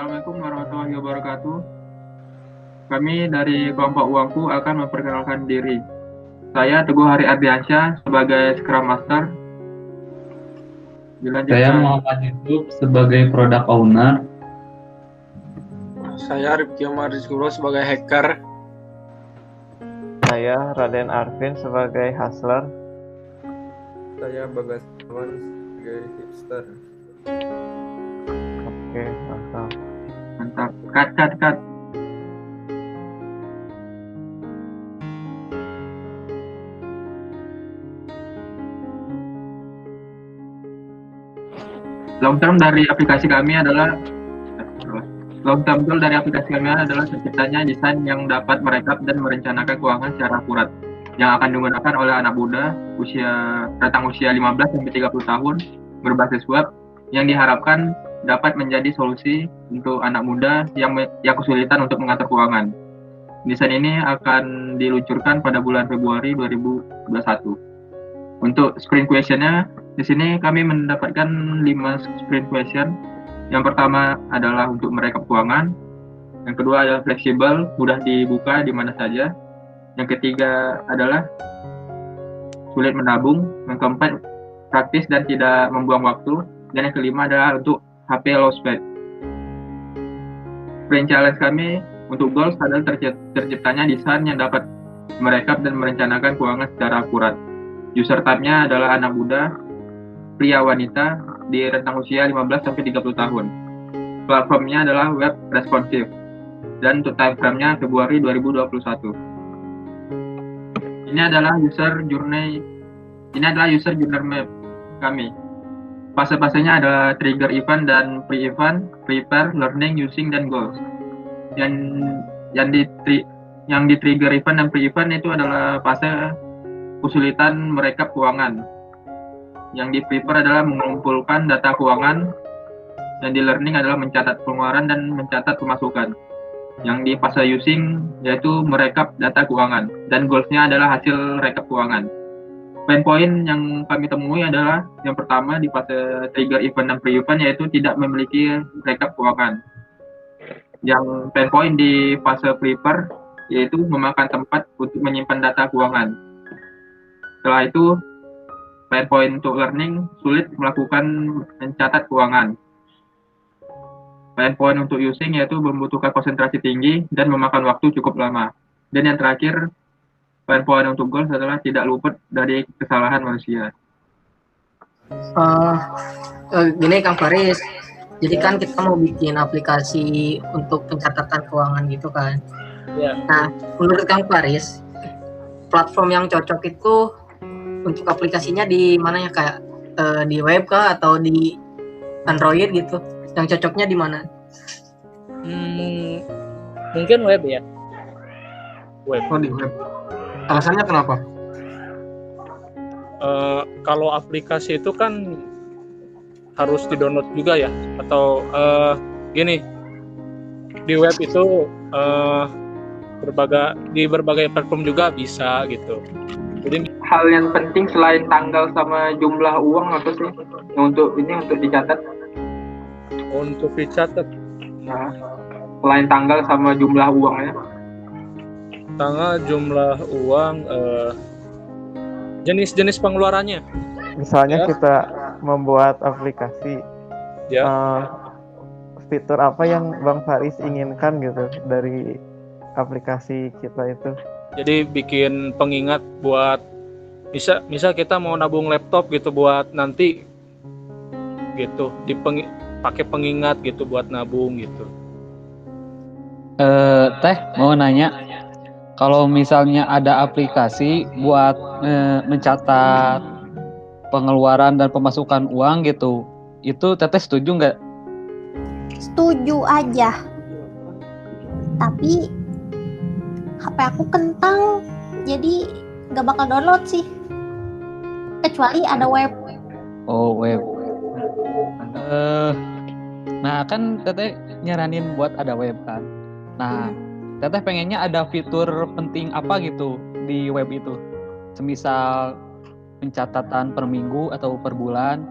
Assalamualaikum warahmatullahi wabarakatuh. Kami dari kelompok Uangku akan memperkenalkan diri. Saya Teguh Hari Ardiansyah sebagai Scrum Master. Saya Dilanjutkan. Muhammad Yusuf sebagai Product Owner. Saya Rifki Omar Rizkyullah sebagai hacker. Saya Raden Arvin sebagai hustler. Saya Bagas Awan sebagai hipster. Oke, mantap. Mantap. Cut. Long term dari aplikasi kami adalah terciptanya desain yang dapat merekap dan merencanakan keuangan secara akurat, yang akan digunakan oleh anak muda rentang usia 15 sampai 30 tahun berbasis web, yang diharapkan dapat menjadi solusi untuk anak muda yang kesulitan untuk mengatur keuangan. Desain ini akan diluncurkan pada bulan Februari 2021. Untuk sprint question-nya, di sini kami mendapatkan 5 sprint question. Yang pertama adalah untuk merekap keuangan. Yang kedua adalah fleksibel, mudah dibuka di mana saja. Yang ketiga adalah sulit menabung. Yang keempat, praktis dan tidak membuang waktu. Dan yang kelima adalah untuk HP low spend. Sprint challenge kami untuk goals adalah terciptanya desain yang dapat merekap dan merencanakan keuangan secara akurat. User type-nya adalah anak muda, pria wanita di rentang usia 15 sampai 30 tahun. Platformnya adalah web responsif. Dan untuk time frame-nya Februari 2021. Ini adalah user journey map kami. Fase-fasenya adalah trigger event dan pre-event, prepare, learning, using, dan goals. Yang di trigger event dan pre-event itu adalah fase kesulitan merekap keuangan. Yang di prepare adalah mengumpulkan data keuangan. Yang di learning adalah mencatat pengeluaran dan mencatat pemasukan. Yang di fase using yaitu merekap data keuangan. Dan goals-nya adalah hasil rekap keuangan. Pain point yang kami temui adalah yang pertama di fase trigger event dan pre-event yaitu tidak memiliki rekap keuangan. Yang pain point di fase prepare yaitu memakan tempat untuk menyimpan data keuangan. Setelah itu, pain point untuk learning sulit melakukan mencatat keuangan. Pain point untuk using yaitu membutuhkan konsentrasi tinggi dan memakan waktu cukup lama. Dan yang terakhir, pain point untuk goals adalah tidak luput dari kesalahan manusia. Gini Kang Faris, jadi kan kita mau bikin aplikasi untuk pencatatan keuangan gitu kan. Ya. Nah, menurut Kang Faris, platform yang cocok itu untuk aplikasinya di mana ya, kayak di web kah atau di Android gitu? Yang cocoknya di mana? Mungkin web ya. Web. Oh, di web. Alasannya kenapa? Kalau aplikasi itu kan harus di-download juga ya, atau gini, di web itu di berbagai platform juga bisa gitu. Jadi Hal yang penting selain tanggal sama jumlah uang apa sih untuk dicatat? untuk dicatat Nah, selain tanggal sama jumlah uangnya. tanggal, jumlah uang, jenis-jenis pengeluarannya. Misalnya Ya. kita membuat aplikasi, Ya. fitur apa yang Bang Faris inginkan gitu dari aplikasi kita itu? Jadi bikin pengingat buat misal kita mau nabung laptop gitu buat nanti gitu, pakai pengingat gitu buat nabung gitu. Teh mau nanya, kalau misalnya ada aplikasi buat mencatat pengeluaran dan pemasukan uang gitu, itu Teteh setuju nggak? Setuju aja. Tapi HP aku kentang, jadi gak bakal download sih. Kecuali ada web. Oh, web. Nah kan Teteh nyaranin buat ada web kan. Nah, Teteh pengennya ada fitur penting apa gitu di web itu? Semisal pencatatan per minggu atau per bulan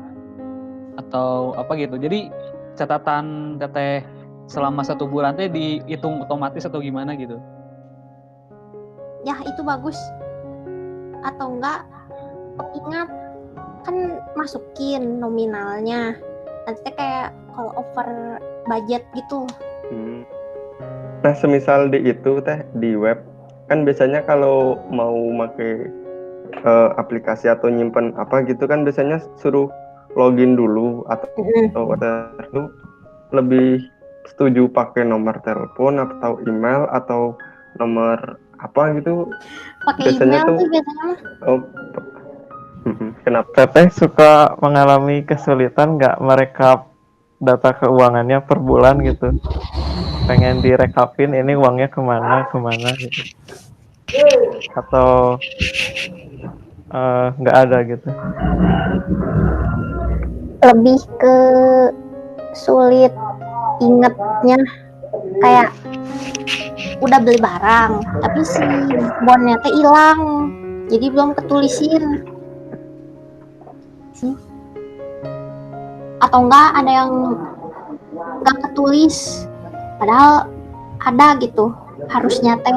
atau apa gitu. Jadi catatan Teteh selama 1 bulan teh dihitung otomatis atau gimana gitu? Ya itu bagus. Atau enggak, ingat kan masukin nominalnya. Nanti teh kayak kalau over budget gitu. Nah, semisal di itu teh di web kan biasanya kalau mau pakai aplikasi atau nyimpen apa gitu kan biasanya suruh login dulu atau itu lebih setuju pakai nomor telepon atau email atau nomor apa gitu. Pakai Biasanya email tuh tuh biasanya mah. Kenapa? Teteh suka mengalami kesulitan nggak merekap data keuangannya per bulan gitu? Pengen direkapin ini uangnya kemana gitu? Atau nggak ada gitu? Lebih ke sulit ingetnya, kayak udah beli barang tapi si bonnya teh hilang, jadi belum ketulisin sih. Atau enggak ada yang enggak ketulis padahal ada gitu harusnya teh,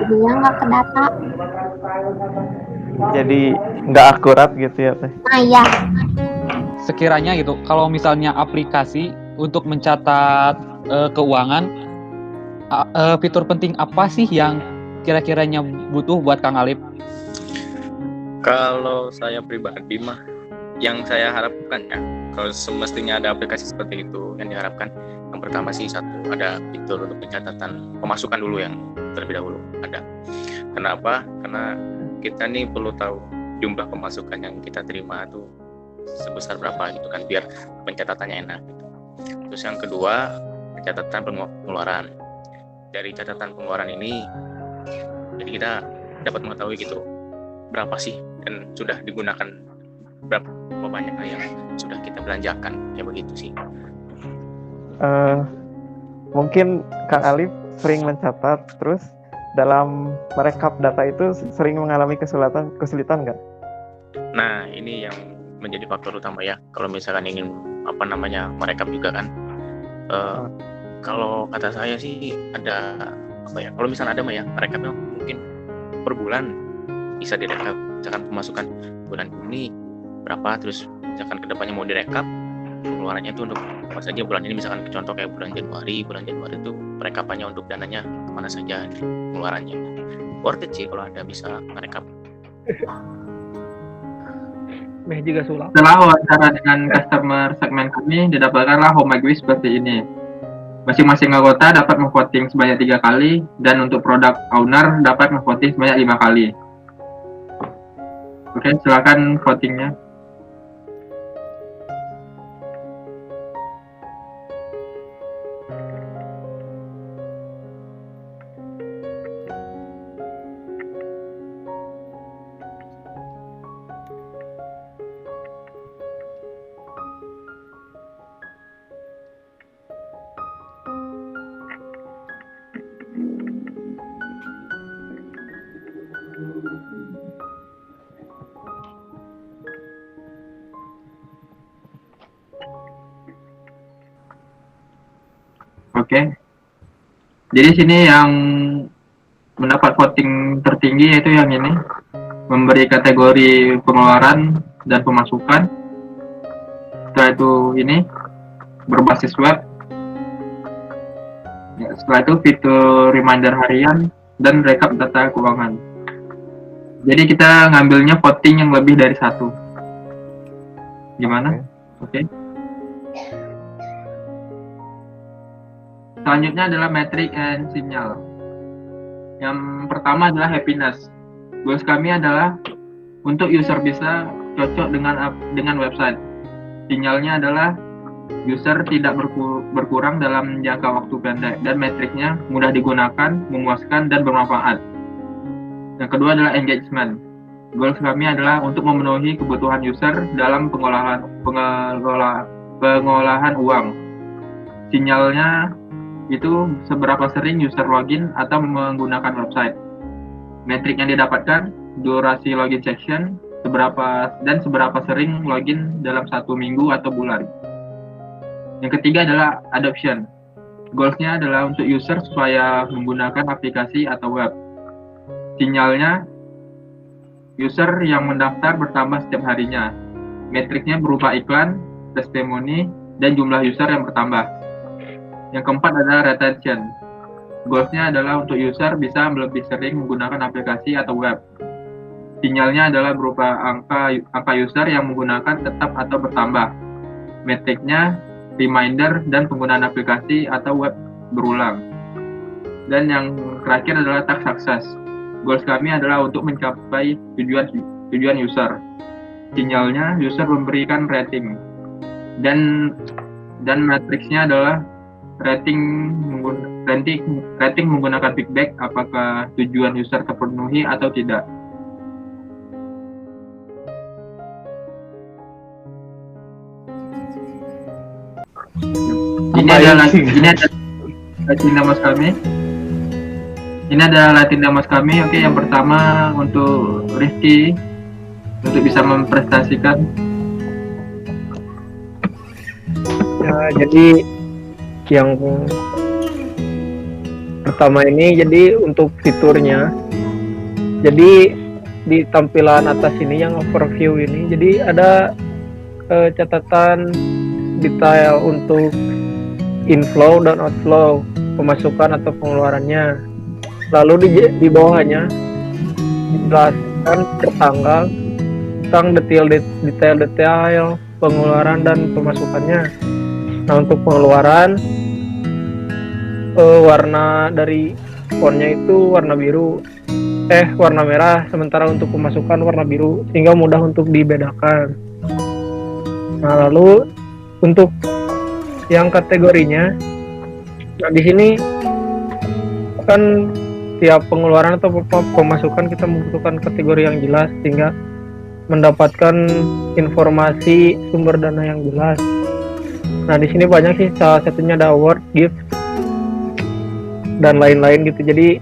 jadinya nggak ke data. Jadi nggak akurat gitu ya teh? Nah ya, Sekiranya gitu, kalau misalnya aplikasi untuk mencatat keuangan, fitur penting apa sih yang kira-kiranya butuh buat Kang Alif? Kalau saya pribadi mah, yang saya harapkan ya, kalau semestinya ada aplikasi seperti itu, yang diharapkan yang pertama sih satu, ada fitur untuk pencatatan pemasukan dulu yang terlebih dahulu ada. Kenapa? Karena kita nih perlu tahu jumlah pemasukan yang kita terima tuh sebesar berapa gitu kan, biar pencatatannya enak gitu. Terus yang kedua, pencatatan pengeluaran. Dari catatan pengeluaran ini, jadi kita dapat mengetahui gitu berapa sih dan sudah digunakan berapa banyak yang sudah kita belanjakan, kayak begitu sih. Mungkin Kang Alif sering mencatat, terus dalam merekap data itu sering mengalami kesulitan nggak? Nah, ini yang menjadi faktor utama ya. Kalau misalkan ingin merekap juga kan. Kalau kata saya sih ada kalau misalkan ada ya merekapnya mungkin per bulan bisa direkap. Misalkan pemasukan bulan ini berapa, terus misalkan kedepannya mau direkap pengeluarannya itu untuk apa saja bulan ini, misalkan contoh kayak bulan Januari itu perekapannya untuk dananya kemana saja pengeluarannya. Worth it sih kalau ada bisa merekap. Setelah wawancara dengan customer segmen kami, didapatkanlah homepage seperti ini. Masing-masing anggota dapat memvoting sebanyak 3 kali, dan untuk product owner dapat memvoting sebanyak 5 kali. Oke, silakan votingnya. Oke. Jadi sini yang mendapat voting tertinggi yaitu yang ini, memberi kategori pengeluaran dan pemasukan. Setelah itu ini berbasis web. Ya, setelah itu fitur reminder harian dan rekap data keuangan. Jadi kita ngambilnya voting yang lebih dari 1. Gimana? Oke. Selanjutnya adalah metric and sinyal. Yang pertama adalah happiness. Goals kami adalah untuk user bisa cocok dengan website. Sinyalnya adalah user tidak berkurang dalam jangka waktu pendek, dan metriknya mudah digunakan, memuaskan, dan bermanfaat. Yang kedua adalah engagement. Goals kami adalah untuk memenuhi kebutuhan user dalam pengolahan uang. Sinyalnya itu seberapa sering user login atau menggunakan website. Metrik yang didapatkan, durasi login session, seberapa sering login dalam 1 minggu atau bulan. Yang ketiga adalah adoption. Goals-nya adalah untuk user supaya menggunakan aplikasi atau web. Sinyalnya, user yang mendaftar bertambah setiap harinya. Metriknya berupa iklan, testimoni, dan jumlah user yang bertambah. Yang keempat adalah retention. Goals-nya adalah untuk user bisa lebih sering menggunakan aplikasi atau web. Sinyalnya adalah berupa angka user yang menggunakan tetap atau bertambah. Metriknya, reminder, dan penggunaan aplikasi atau web berulang. Dan yang terakhir adalah task success. Goals kami adalah untuk mencapai tujuan user. Sinyalnya, user memberikan rating. Dan matriksnya adalah rating menggunakan feedback apakah tujuan user terpenuhi atau tidak. Ini adalah Latin Damas kami. Ini adalah Latin Damas kami. Oke, yang pertama untuk Rizky untuk bisa mempresentasikan. Ya, jadi yang pertama ini jadi untuk fiturnya. Jadi di tampilan atas ini yang overview ini, jadi ada catatan detail untuk inflow dan outflow, pemasukan atau pengeluarannya. Lalu di bawahnya dijelaskan per tanggal tentang detail pengeluaran dan pemasukannya. Nah, untuk pengeluaran warna dari fontnya itu warna merah, sementara untuk pemasukan warna biru, sehingga mudah untuk dibedakan. Nah, lalu untuk yang kategorinya, nah di sini kan tiap pengeluaran atau pemasukan kita membutuhkan kategori yang jelas sehingga mendapatkan informasi sumber dana yang jelas. Nah, di sini banyak sih, salah satunya ada award, gift, dan lain-lain gitu. Jadi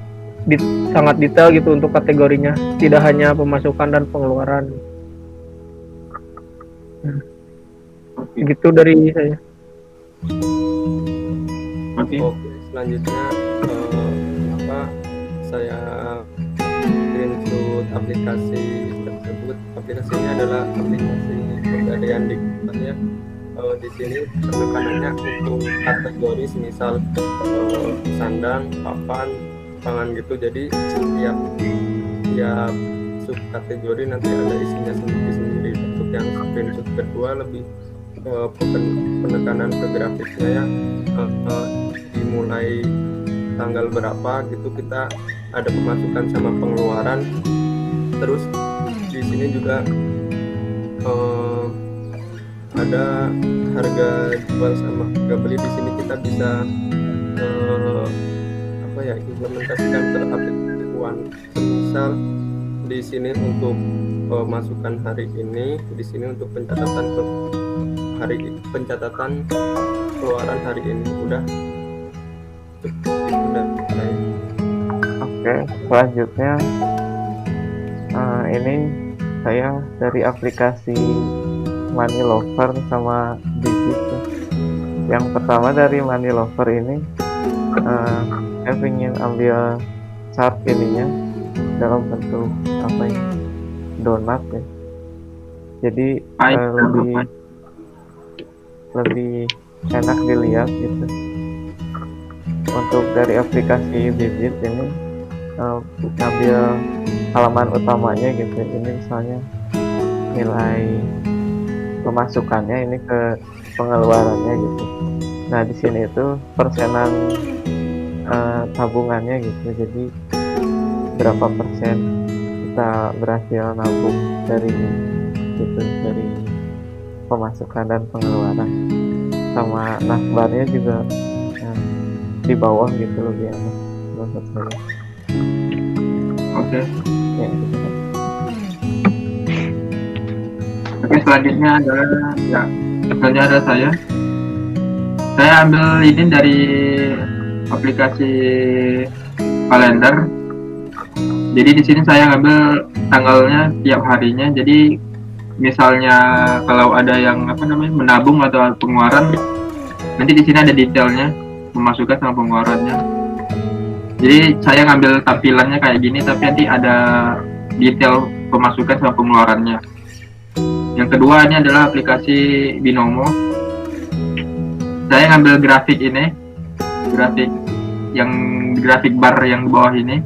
sangat detail gitu untuk kategorinya, tidak hanya pemasukan dan pengeluaran. Gitu dari saya. Oke. Selanjutnya saya screenshot aplikasi tersebut. Aplikasinya adalah aplikasi pegadaian digital ya. Di sini penekanannya untuk kategori, misal sandang, papan, pangan gitu. Jadi setiap subkategori nanti ada isinya sendiri. Untuk yang screenshot kedua lebih penekanan ke grafiknya ya, dimulai tanggal berapa gitu, kita ada pemasukan sama pengeluaran. Terus di sini juga ada harga jual sama harga beli. Di sini kita bisa implementasikan teraplikasi keuangan. Misal di sini untuk masukan hari ini, di sini untuk pencatatan keluaran hari ini udah. Oke, selanjutnya ini saya dari aplikasi Money Lover sama Digit. Yang pertama dari Money Lover ini, saya ingin ambil chart ininya dalam bentuk donat ya. Jadi lebih enak dilihat gitu. Untuk dari aplikasi Bibit ini ambil halaman utamanya gitu. Ini misalnya nilai pemasukannya, ini ke pengeluarannya gitu. Nah, di sini itu persenan tabungannya gitu. Jadi berapa persen kita berhasil nabung dari pemasukan dan pengeluaran. Sama nasbarnya juga di bawah gitu, lebih enak menurut saya. Oke. Ya, gitu. Oke, selanjutnya adalah saya. Saya ambil ini dari aplikasi kalender. Jadi di sini saya ngambil tanggalnya tiap harinya. Jadi misalnya kalau ada yang menabung atau pengeluaran, nanti di sini ada detailnya. pemasukan sama pengeluarannya. Jadi saya ngambil tampilannya kayak gini, tapi nanti ada detail pemasukan sama pengeluarannya. Yang kedua ini adalah aplikasi Binomo. Saya ngambil grafik ini, grafik bar yang di bawah ini.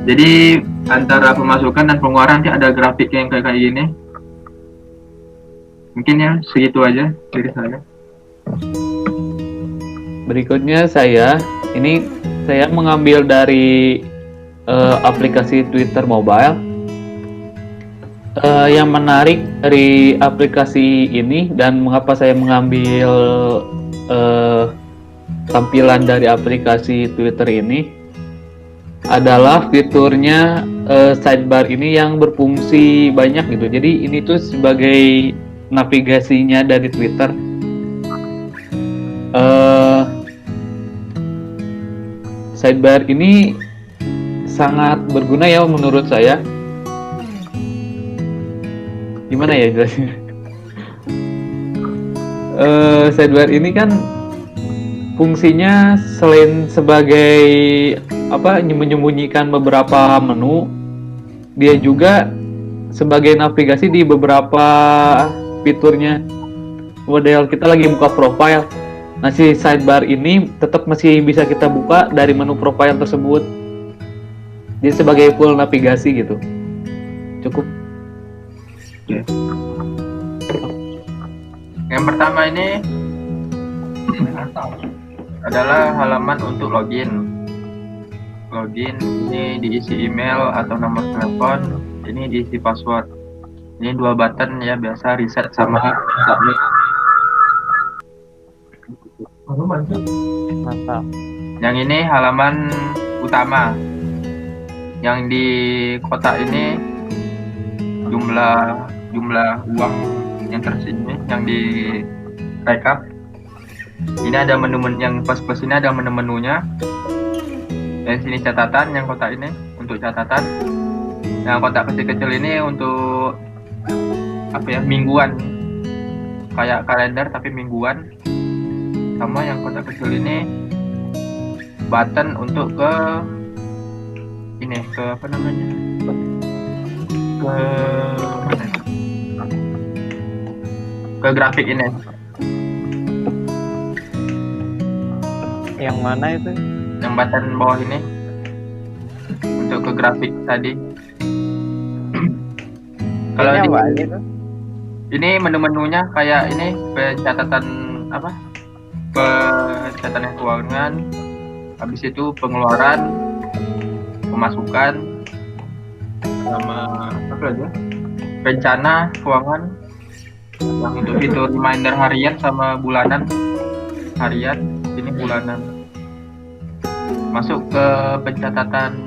Jadi antara pemasukan dan pengeluaran nanti ada grafik yang kayak gini. Mungkin ya segitu aja dari saya. Berikutnya saya mengambil dari aplikasi Twitter mobile. Yang menarik dari aplikasi ini dan mengapa saya mengambil tampilan dari aplikasi Twitter ini adalah fiturnya sidebar ini yang berfungsi banyak gitu. Jadi ini tuh sebagai navigasinya dari Twitter. Sidebar ini sangat berguna ya menurut saya. Gimana ya jelasnya? Sidebar ini kan fungsinya selain sebagai menyembunyikan beberapa menu, dia juga sebagai navigasi di beberapa fiturnya. Model kita lagi buka profile, nah si sidebar ini tetap masih bisa kita buka dari menu profile tersebut. Jadi sebagai full navigasi gitu. Cukup. Yang pertama ini adalah halaman untuk login. Login ini diisi email atau nomor telepon, ini diisi password. Ini 2 button ya, biasa reset sama submit. Mantap. Yang ini halaman utama. Yang di kotak ini jumlah uang yang tersini, yang di rekap. Ini ada menu yang plus ini ada menu-menunya. Dan sini catatan, yang kotak ini untuk catatan. Yang kotak kecil-kecil ini untuk mingguan, kayak kalender tapi mingguan. Sama yang kotak kecil ini button untuk ke grafik ini. Yang mana itu? Yang button bawah ini untuk ke grafik tadi. Kalau ini menu-menunya kayak ini pencatatan pencatatan keuangan, habis itu pengeluaran, pemasukan, sama rencana keuangan. Yang untuk fitur reminder harian sama bulanan. Harian, ini bulanan. Masuk ke pencatatan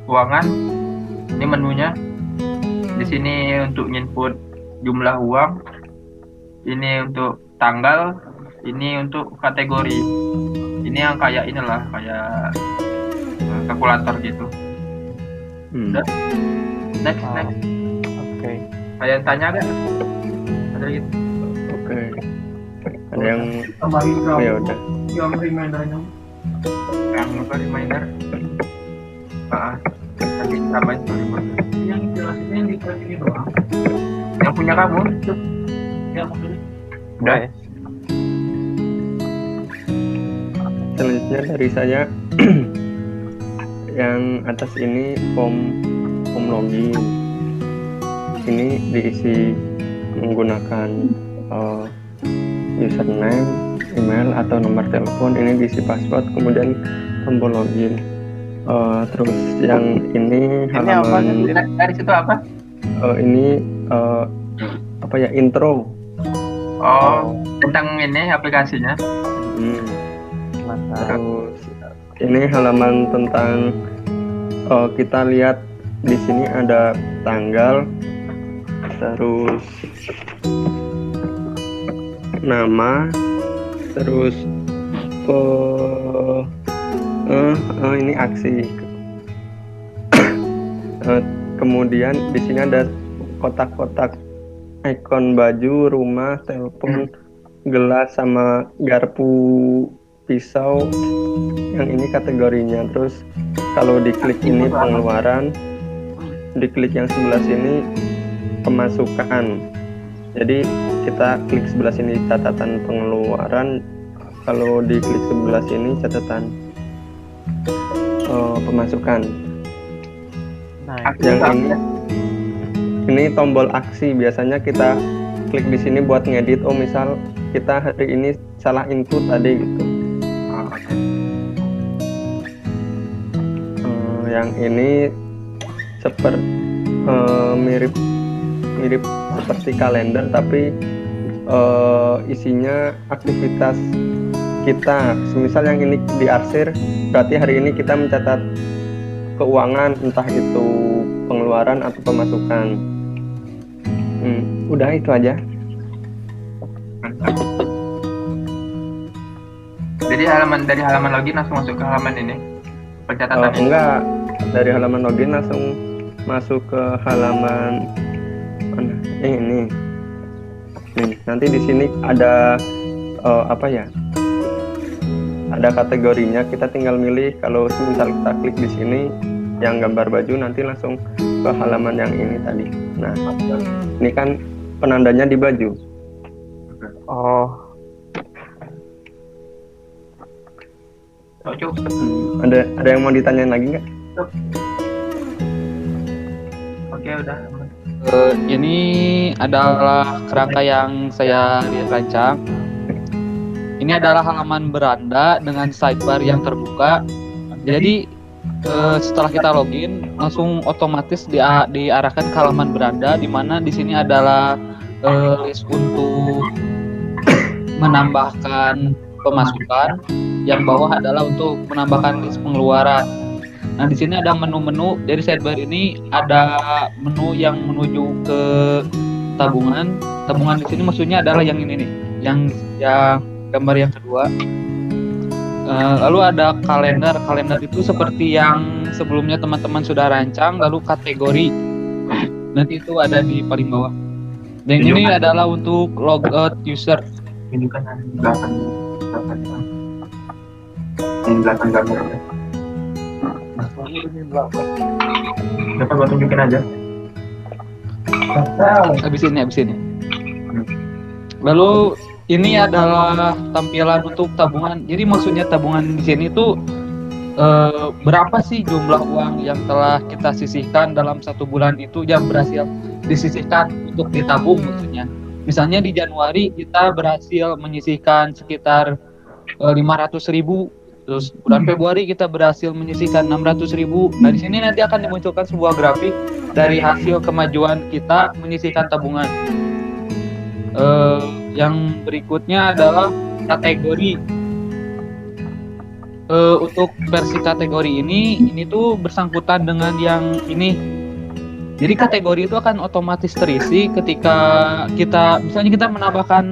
keuangan. Ini menunya. Di sini untuk input jumlah uang. Ini untuk tanggal. Ini untuk kategori. Ini yang kayak kalkulator gitu. Udah. Next. Oke. Kalian tanya gak? Ada gitu. Oke. Ada yang tambahin ya udah. Yang remindernya. Yang reminder. Tadi tambahin reminder. Yang jelasinnya yang di ini doang. Yang punya kamu. Ya, udah. Selanjutnya dari saya yang atas ini form login. Ini diisi menggunakan username, email atau nomor telepon. Ini diisi password, kemudian tombol login. Terus yang ini halaman dari situ apa? Ini intro. Tentang ini aplikasinya. Terus ini halaman tentang kita lihat di sini ada tanggal, terus nama, terus ini aksi. Kemudian di sini ada kotak-kotak ikon baju, rumah, telepon, gelas sama garpu pisau, yang ini kategorinya. Terus kalau diklik ini pengeluaran, diklik yang sebelah sini pemasukan. Jadi kita klik sebelah sini catatan pengeluaran, kalau diklik sebelah sini catatan pemasukan. Nah, Yang ini tombol aksi, biasanya kita klik di sini buat ngedit. Oh, misal kita hari ini salah input tadi gitu. Yang ini mirip seperti kalender, tapi isinya aktivitas kita. Semisal yang ini diarsir, berarti hari ini kita mencatat keuangan, entah itu pengeluaran atau pemasukan. Udah itu aja. Jadi dari halaman login langsung masuk ke halaman ini pencatatan ini. Enggak, dari halaman login langsung masuk ke halaman mana? Ini. Nih, nanti di sini ada ada kategorinya, kita tinggal milih. Kalau misal kita klik di sini yang gambar baju, nanti langsung ke halaman yang ini tadi. Nah, ini kan penandanya di baju. oh, Ada yang mau ditanyain lagi nggak? Oke, udah. Ini adalah kerangka yang saya rancang. Ini adalah halaman beranda dengan sidebar yang terbuka. Jadi setelah kita login, langsung otomatis diarahkan ke halaman beranda, di mana di sini adalah list untuk menambahkan pemasukan, yang bawah adalah untuk menambahkan list pengeluaran. Nah, di sini ada menu-menu. Dari sidebar ini ada menu yang menuju ke tabungan. Tabungan di sini maksudnya adalah yang ini nih, yang gambar yang kedua. Lalu ada kalender. Kalender itu seperti yang sebelumnya teman-teman sudah rancang. Lalu kategori, nanti itu ada di paling bawah. Dan ini adalah untuk logout user. Ini kan belakang gambar. Dapat gua tunjukin aja. Habis ini. Lalu ini adalah tampilan untuk tabungan. Jadi maksudnya tabungan di sini tuh berapa sih jumlah uang yang telah kita sisihkan dalam 1 bulan itu yang berhasil disisihkan untuk ditabung maksudnya. Misalnya di Januari kita berhasil menyisihkan sekitar 500.000. Terus bulan Februari kita berhasil menyisihkan 600.000. Nah, di sini nanti akan dimunculkan sebuah grafik dari hasil kemajuan kita menyisihkan tabungan. Yang berikutnya adalah kategori. Untuk versi kategori ini tuh bersangkutan dengan yang ini. Jadi kategori itu akan otomatis terisi ketika misalnya kita menambahkan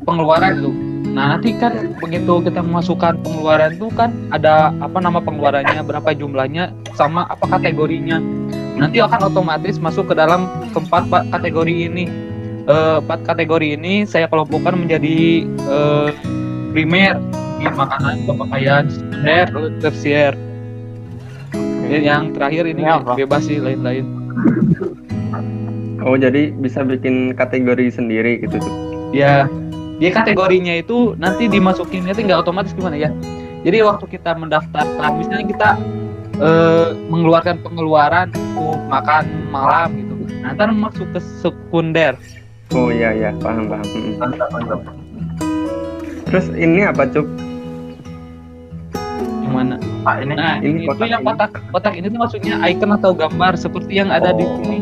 pengeluaran itu. Nah, nanti kan begitu kita memasukkan pengeluaran itu kan ada nama pengeluarannya, berapa jumlahnya, sama apa kategorinya. Nanti akan otomatis masuk ke dalam keempat kategori ini. 4 kategori ini saya kelompokkan menjadi primer, makanan, pemakaian, sekunder, tersier. Yang terakhir ini bebas sih, lain-lain. Oh, jadi bisa bikin kategori sendiri gitu tuh. Ya, dia kategorinya itu nanti dimasukinnya itu nggak otomatis gimana ya. Jadi waktu kita mendaftarkan, misalnya kita mengeluarkan pengeluaran untuk makan malam gitu. Nah, ntar masuk ke sekunder. Oh iya, paham. Terus ini apa, Cuk? Yang mana? Ini. Nah, ini itu yang kotak ini tuh maksudnya icon atau gambar seperti yang ada di sini.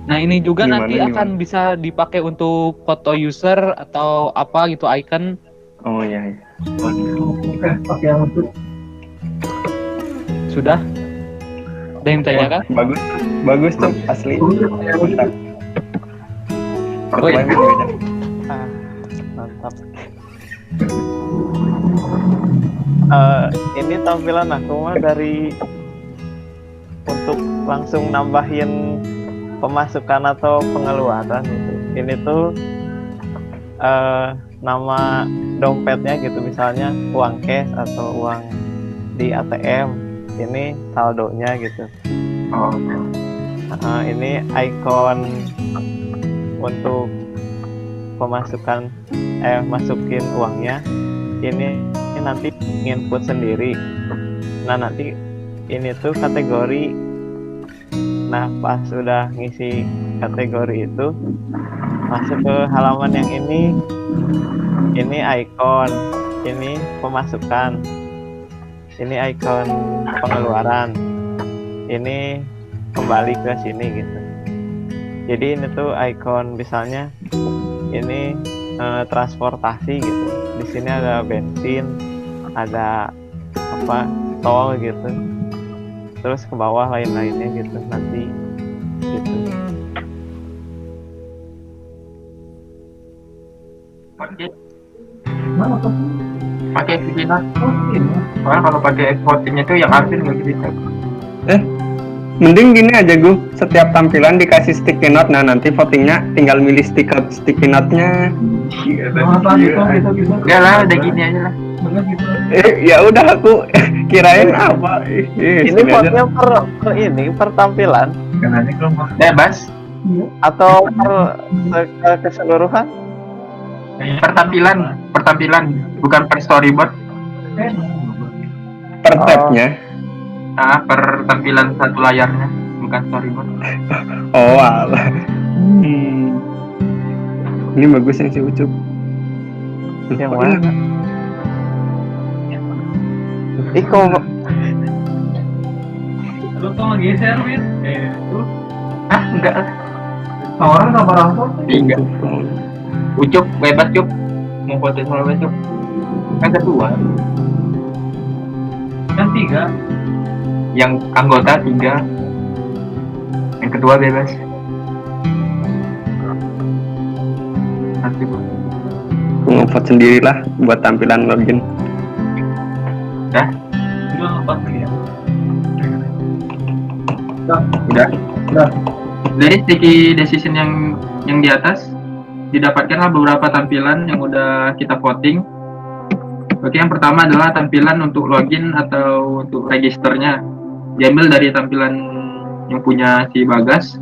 Nah, ini juga nanti akan bisa dipakai untuk foto user atau apa gitu, icon. Oh iya. Sudah? Ada yang tanya kan? Bagus tuh, asli. Mantap. Oh iya. Mantap. Ini tampilan aku mah dari untuk langsung nambahin pemasukan atau pengeluaran gitu. Ini tuh nama dompetnya gitu, misalnya uang cash atau uang di ATM, ini saldonya gitu. Oh, oke. Ini ikon untuk pemasukan masukin uangnya, ini nanti input sendiri. Nah nanti ini tuh kategori. Nah pas udah ngisi kategori itu, masuk ke halaman yang ini ikon, ini pemasukan, ini ikon pengeluaran, ini kembali ke sini gitu. Jadi ini tuh ikon misalnya ini transportasi gitu. Di sini ada bensin, ada apa tol gitu. Terus ke bawah lain-lainnya gitu nanti gitu. Pakai sticky note. Soalnya kalau pakai voting itu yang admin nggak bisa. Mending gini aja gue, setiap tampilan dikasih sticky note, nah nanti votingnya tinggal milih sticky note-nya. Ya lah, udah gini aja lah. Ya udah aku kirain apa. Ini vote-nya per tampilan Bebas. atau per keseluruhan? Pertampilan, bukan per storyboard. Per tab-nya. Per tampilan satu layarnya, bukan storyboard. Oh alah. Ini bagus yang si Ucup. Yang mana? Iko. Lu tau geser, Win? Enggak. Orang sama langsung? Enggak. Ucup, bebas Cup. Mau foto sama bebas Cup. Kan kedua. Kan 3. Yang anggota 3. Yang kedua bebas. Nanti Bu. Aku ngevote sendirilah buat tampilan login. Udah? Lu ngevote sendiri. Udah. Dari sticky decision yang di atas didapatkanlah beberapa tampilan yang udah kita voting. Oke, yang pertama adalah tampilan untuk login atau untuk registernya, diambil dari tampilan yang punya si Bagas.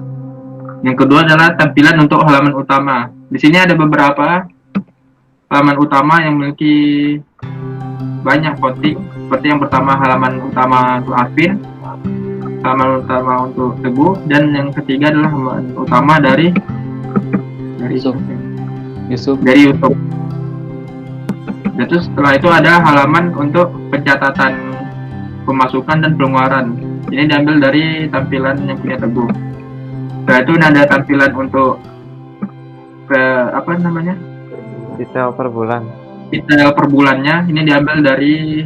Yang kedua adalah tampilan untuk halaman utama. Di sini ada beberapa halaman utama yang memiliki banyak voting. Seperti yang pertama halaman utama untuk Alvin, halaman utama untuk Teguh, dan yang ketiga adalah halaman utama dari Yusuf. Dari YouTube. Dan terus setelah itu ada halaman untuk pencatatan pemasukan dan pengeluaran. Ini diambil dari tampilan yang punya Teguh. Setelah itu ada tampilan untuk Detail per bulan. Detail per bulannya ini diambil dari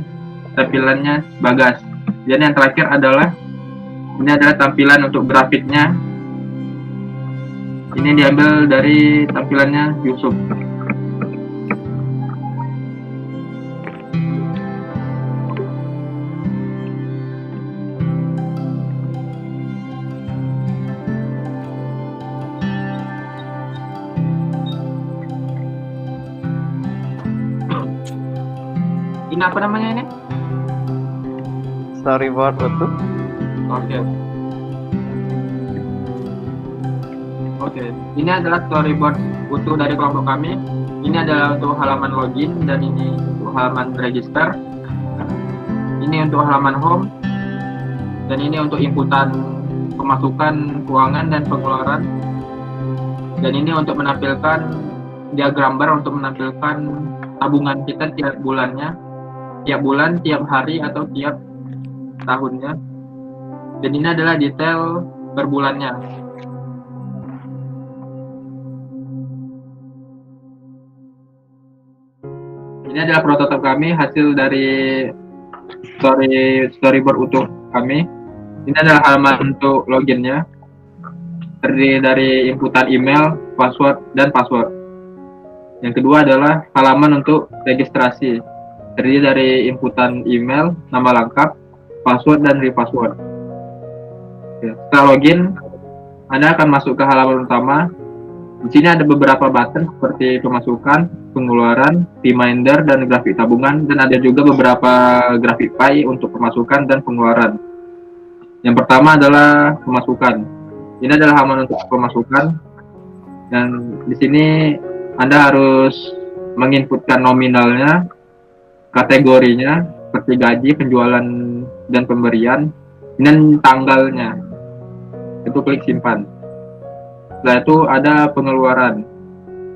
tampilannya Bagas. Dan yang terakhir adalah tampilan untuk grafiknya. Ini diambil dari tampilannya Yusuf. Ini apa namanya ini? Storyboard utuh. Oke. Ini adalah storyboard utuh dari kelompok kami. Ini adalah untuk halaman login dan ini untuk halaman register. Ini untuk halaman home dan ini untuk inputan pemasukan keuangan dan pengeluaran. Dan ini untuk menampilkan diagram bar untuk menampilkan tabungan kita tiap bulannya, tiap bulan, tiap hari atau tiap tahunnya. Dan ini adalah detail per bulannya. Ini adalah prototipe kami, hasil dari storyboard utuh kami. Ini adalah halaman untuk loginnya, terdiri dari inputan email, password, dan password. Yang kedua adalah halaman untuk registrasi, terdiri dari inputan email, nama lengkap, password, dan repassword. Setelah login, Anda akan masuk ke halaman utama. Di sini ada beberapa button seperti pemasukan, pengeluaran, reminder, dan grafik tabungan, dan ada juga beberapa grafik pie untuk pemasukan dan pengeluaran. Yang pertama adalah pemasukan. Ini adalah halaman untuk pemasukan, dan di sini Anda harus menginputkan nominalnya, kategorinya, seperti gaji, penjualan, dan pemberian, dan tanggalnya. Itu klik simpan. Setelah itu ada pengeluaran.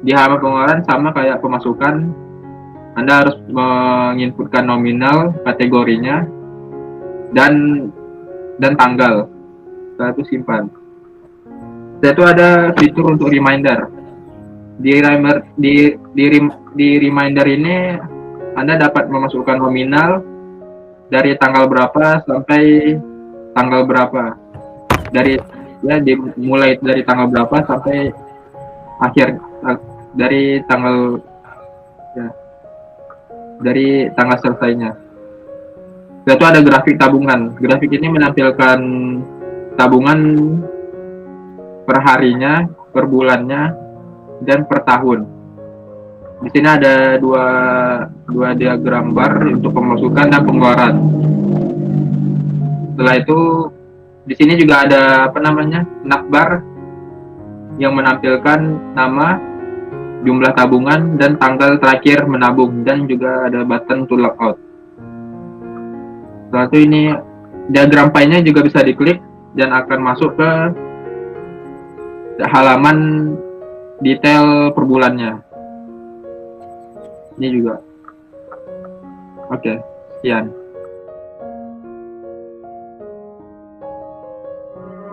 Di halaman pengeluaran sama kayak pemasukan, Anda harus menginputkan nominal, kategorinya, dan tanggal. Setelah itu simpan. Setelah itu ada fitur untuk reminder. Di reminder ini Anda dapat memasukkan nominal dari tanggal berapa sampai tanggal berapa. Mulai dari tanggal berapa sampai akhir dari tanggal selesainya. Setelah itu ada grafik tabungan. Grafik ini menampilkan tabungan per harinya, per bulannya, dan per tahun. Di sini ada dua diagram bar untuk pemasukan dan pengeluaran. Setelah itu di sini juga ada navbar yang menampilkan nama, jumlah tabungan, dan tanggal terakhir menabung, dan juga ada button to log out. Setelah itu ini diagram pie-nya juga bisa diklik dan akan masuk ke halaman detail per bulannya. Ini juga. Oke, sekian.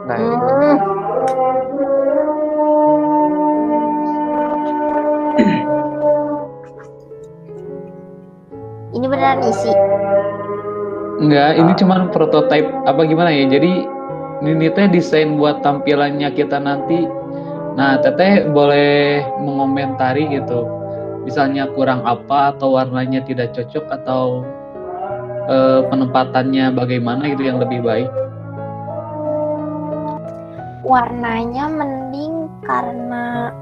Nah, Ini beneran isi. Enggak, ini cuman prototype apa gimana ya. Jadi ini teh desain buat tampilannya kita nanti. Nah, Teteh boleh mengomentari gitu. Misalnya kurang apa atau warnanya tidak cocok atau penempatannya bagaimana gitu yang lebih baik. Warnanya mending karena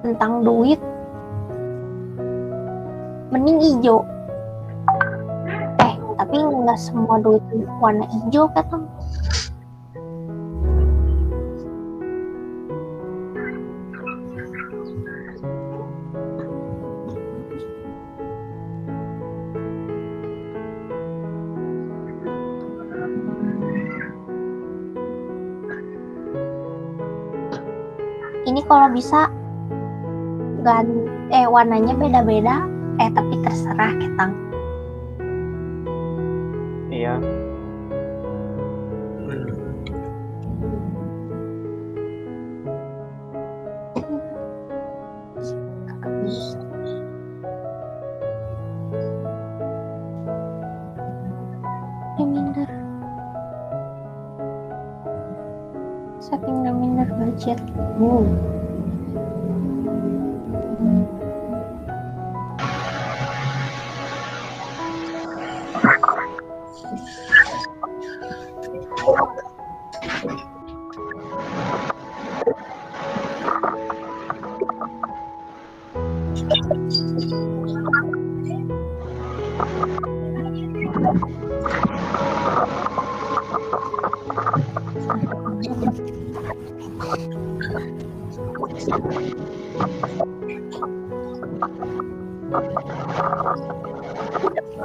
tentang duit mending hijau. Tapi nggak semua duit warna hijau kata. Ini kalau bisa warnanya beda-beda, tapi terserah ketang. iya. Reminder. Setting reminder budget.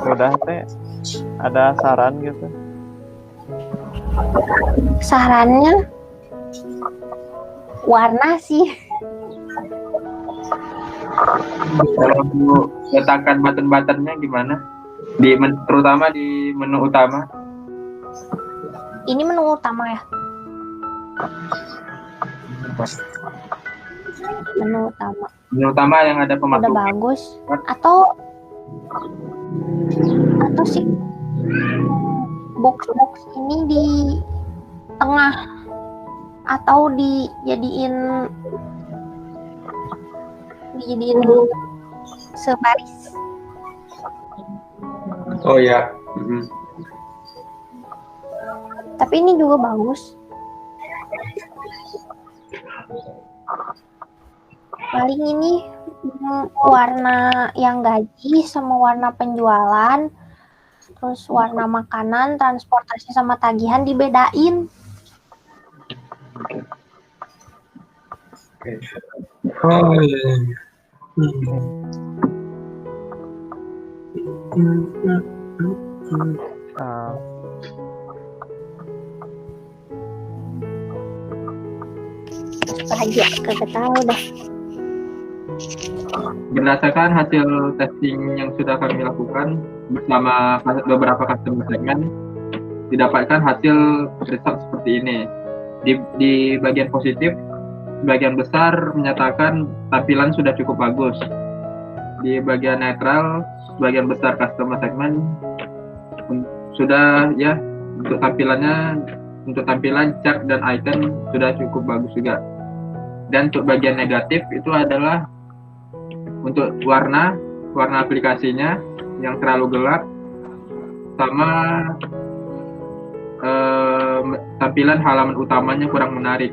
Udah teh, ada saran gitu? Sarannya warna sih. Kalau letakkan button-buttonnya gimana? Terutama di menu utama. Ini menu utama ya. Menu utama. Menu utama yang ada Udah pemasukan. bagus. Atau sih box-box ini di tengah atau dijadiin sebaris. Oh ya. Tapi ini juga bagus. Paling ini warna yang gaji sama warna penjualan, terus warna makanan, transportasi sama tagihan dibedain. Oh iya. Ah, Lagi kagak tahu dah. Berdasarkan hasil testing yang sudah kami lakukan bersama beberapa customer segment, didapatkan hasil result seperti ini. Di bagian positif, sebagian besar menyatakan tampilan sudah cukup bagus. Di bagian netral, sebagian besar customer segment sudah ya untuk tampilan chart dan icon sudah cukup bagus juga. Dan untuk bagian negatif itu adalah untuk warna aplikasinya yang terlalu gelap sama tampilan halaman utamanya kurang menarik.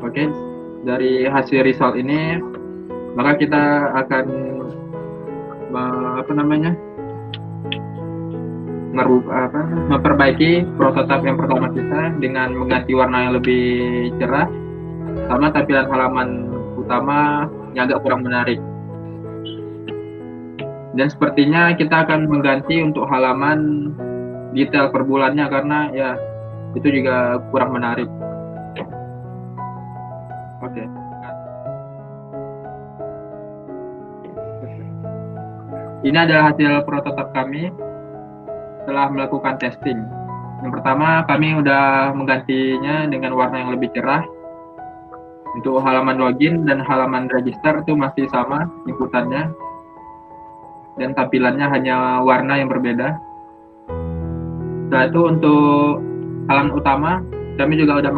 Oke, dari hasil result ini maka kita akan memperbaiki prototipe yang pertama kita dengan mengganti warna yang lebih cerah sama tampilan halaman utama yang agak kurang menarik. Dan sepertinya kita akan mengganti untuk halaman detail per bulannya karena ya itu juga kurang menarik. Oke. Ini adalah hasil prototipe kami setelah melakukan testing. Yang pertama, kami udah menggantinya dengan warna yang lebih cerah. Untuk halaman login dan halaman register itu masih sama inputannya. Dan tampilannya hanya warna yang berbeda. Setelah itu untuk halaman utama, kami juga udah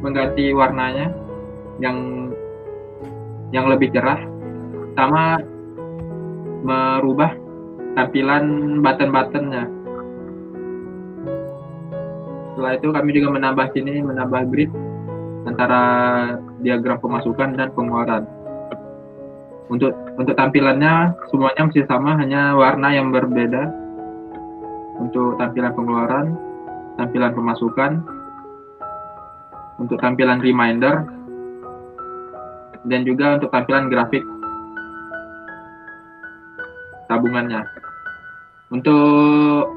mengganti warnanya yang lebih cerah, sama merubah tampilan button-buttonnya. Setelah itu kami juga menambah grid antara diagram pemasukan dan pengeluaran. Untuk tampilannya semuanya masih sama, hanya warna yang berbeda. Untuk tampilan pengeluaran, tampilan pemasukan, untuk tampilan reminder, dan juga untuk tampilan grafik tabungannya. Untuk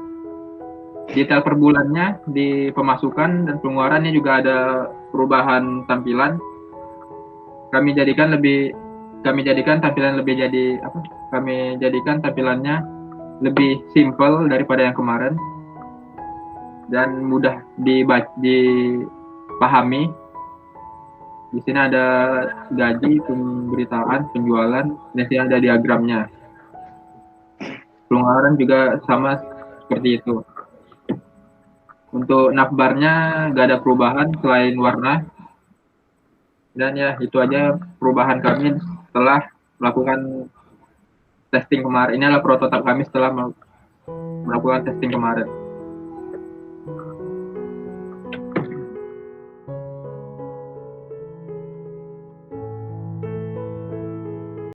detail per bulannya di pemasukan dan pengeluarannya juga ada perubahan tampilan. Kami jadikan tampilannya lebih simple daripada yang kemarin dan mudah dipahami. Di sini ada gaji, pemberitaan, penjualan, dan sini ada diagramnya. Pengeluaran juga sama seperti itu. Untuk navbarnya nggak ada perubahan selain warna. Dan ya itu aja perubahan kami setelah melakukan testing kemarin. Ini adalah prototipe kami setelah melakukan testing kemarin.